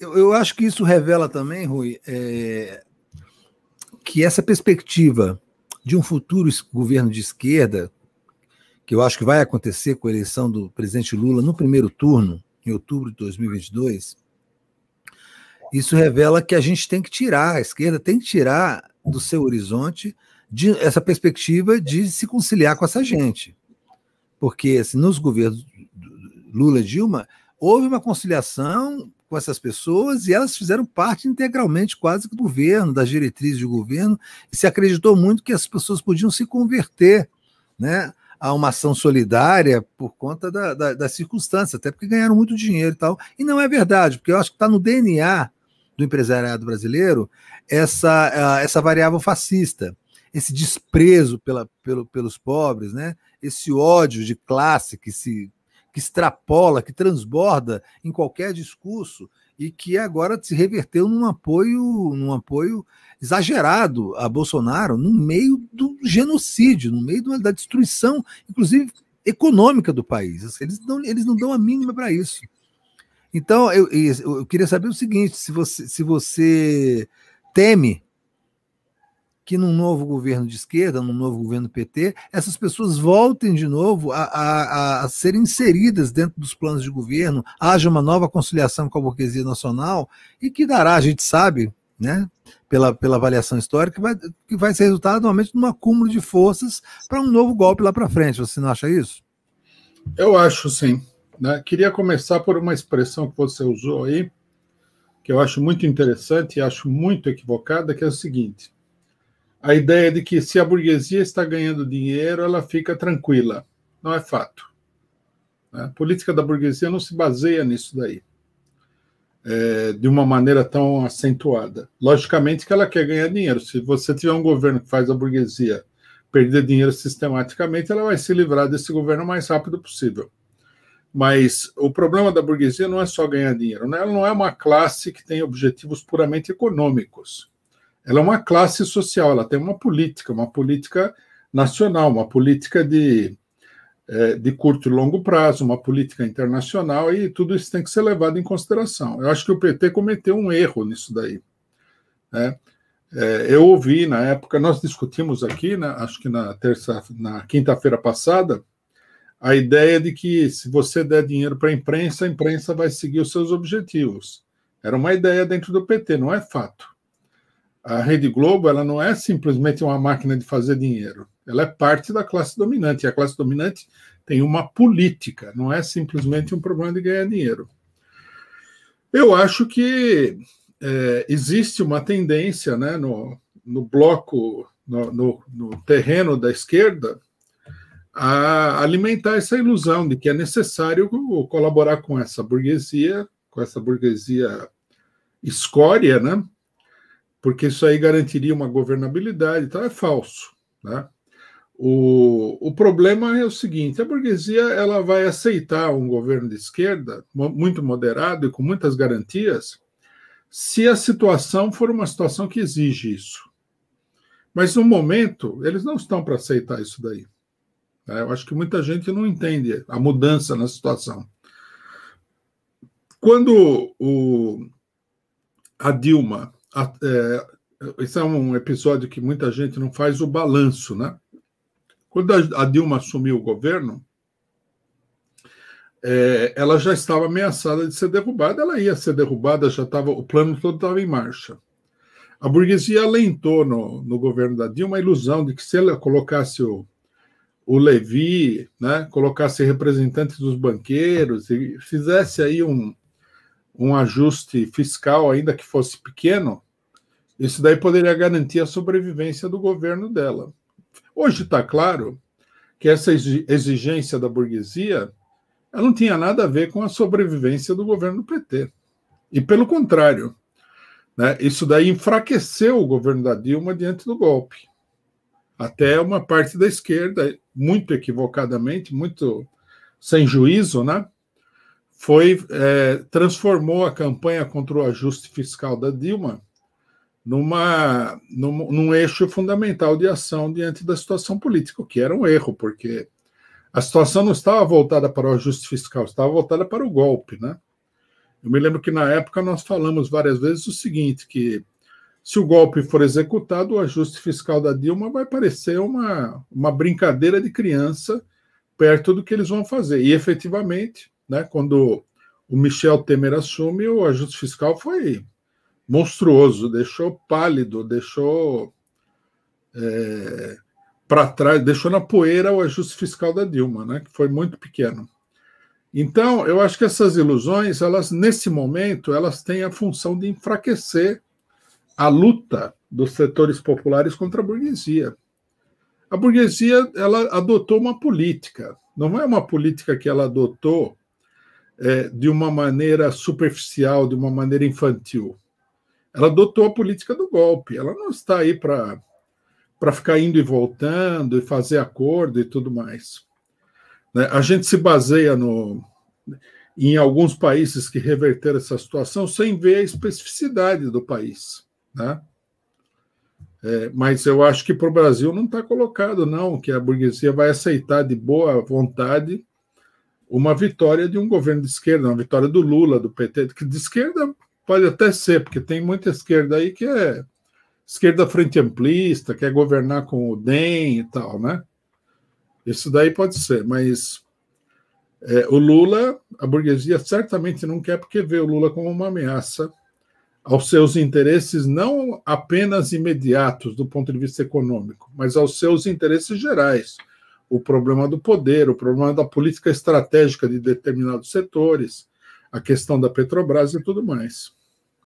Eu acho que isso revela também, Rui, que essa perspectiva de um futuro governo de esquerda, que eu acho que vai acontecer com a eleição do presidente Lula no primeiro turno, em outubro de 2022, isso revela que a gente tem que tirar, a esquerda tem que tirar do seu horizonte essa perspectiva de se conciliar com essa gente. Porque assim, nos governos Lula e Dilma, houve uma conciliação com essas pessoas e elas fizeram parte integralmente quase do governo, das diretrizes do governo, e se acreditou muito que as pessoas podiam se converter, né, a uma ação solidária por conta das circunstâncias, até porque ganharam muito dinheiro e tal. E não é verdade, porque eu acho que está no DNA do empresariado brasileiro essa variável fascista, esse desprezo pelos pobres, né, esse ódio de classe que extrapola, que transborda em qualquer discurso e que agora se reverteu num apoio exagerado a Bolsonaro no meio do genocídio, no meio da destruição, inclusive econômica do país. Eles não dão a mínima para isso. Então, eu queria saber o seguinte, se você teme que num novo governo de esquerda, num novo governo PT, essas pessoas voltem de novo a serem inseridas dentro dos planos de governo, haja uma nova conciliação com a burguesia nacional e que dará, a gente sabe, né, pela avaliação histórica, que vai ser resultado normalmente num acúmulo de forças para um novo golpe lá para frente. Você não acha isso? Eu acho, sim. Né? Queria começar por uma expressão que você usou aí, que eu acho muito interessante e acho muito equivocada, que é o seguinte: a ideia de que se a burguesia está ganhando dinheiro, ela fica tranquila. Não é fato. A política da burguesia não se baseia nisso daí, de uma maneira tão acentuada. Logicamente que ela quer ganhar dinheiro. Se você tiver um governo que faz a burguesia perder dinheiro sistematicamente, ela vai se livrar desse governo o mais rápido possível. Mas o problema da burguesia não é só ganhar dinheiro. Né? Ela não é uma classe que tem objetivos puramente econômicos. Ela é uma classe social, ela tem uma política nacional, uma política de curto e longo prazo, uma política internacional, e tudo isso tem que ser levado em consideração. Eu acho que o PT cometeu um erro nisso daí. Né? Eu ouvi, na época, nós discutimos aqui, né, acho que na quinta-feira passada, a ideia de que se você der dinheiro para a imprensa vai seguir os seus objetivos. Era uma ideia dentro do PT, não é fato. A Rede Globo, ela não é simplesmente uma máquina de fazer dinheiro. Ela é parte da classe dominante. E a classe dominante tem uma política, não é simplesmente um problema de ganhar dinheiro. Eu acho que existe uma tendência, né, no bloco, no terreno da esquerda, a alimentar essa ilusão de que é necessário colaborar com essa burguesia escória, né? Porque isso aí garantiria uma governabilidade, então é falso. Né? O problema é o seguinte: a burguesia ela vai aceitar um governo de esquerda muito moderado e com muitas garantias se a situação for uma situação que exige isso. Mas no momento, eles não estão para aceitar isso daí. Eu acho que muita gente não entende a mudança na situação. Quando a Dilma... esse é um episódio que muita gente não faz o balanço, né? Quando a Dilma assumiu o governo, ela já estava ameaçada de ser derrubada, ela ia ser derrubada, o plano todo estava em marcha. A burguesia alentou no governo da Dilma a ilusão de que se ela colocasse o Levi, né, colocasse representantes dos banqueiros e fizesse aí um ajuste fiscal, ainda que fosse pequeno, isso daí poderia garantir a sobrevivência do governo dela. Hoje está claro que essa exigência da burguesia ela não tinha nada a ver com a sobrevivência do governo do PT. E, pelo contrário, né, isso daí enfraqueceu o governo da Dilma diante do golpe. Até uma parte da esquerda, muito equivocadamente, muito sem juízo, né, transformou a campanha contra o ajuste fiscal da Dilma num eixo fundamental de ação diante da situação política, o que era um erro, porque a situação não estava voltada para o ajuste fiscal, estava voltada para o golpe, né? Eu me lembro que na época nós falamos várias vezes o seguinte, que se o golpe for executado, o ajuste fiscal da Dilma vai parecer uma brincadeira de criança perto do que eles vão fazer. E, efetivamente, né, quando o Michel Temer assume, o ajuste fiscal foi monstruoso, deixou pálido, deixou para trás, deixou na poeira o ajuste fiscal da Dilma, né, que foi muito pequeno. Então, eu acho que essas ilusões, elas, nesse momento, elas têm a função de enfraquecer a luta dos setores populares contra a burguesia. A burguesia, ela adotou uma política, não é uma política que ela adotou de uma maneira superficial, de uma maneira infantil. Ela adotou a política do golpe, ela não está aí para ficar indo e voltando e fazer acordo e tudo mais. A gente se baseia em alguns países que reverteram essa situação sem ver a especificidade do país, né? Mas eu acho que para o Brasil não está colocado, não, que a burguesia vai aceitar de boa vontade uma vitória de um governo de esquerda, uma vitória do Lula, do PT, que de esquerda pode até ser, porque tem muita esquerda aí que é esquerda frente amplista, quer governar com o DEM e tal, né? Isso daí pode ser, mas o Lula, a burguesia certamente não quer, porque vê o Lula como uma ameaça aos seus interesses não apenas imediatos do ponto de vista econômico, mas aos seus interesses gerais. O problema do poder, o problema da política estratégica de determinados setores, a questão da Petrobras e tudo mais.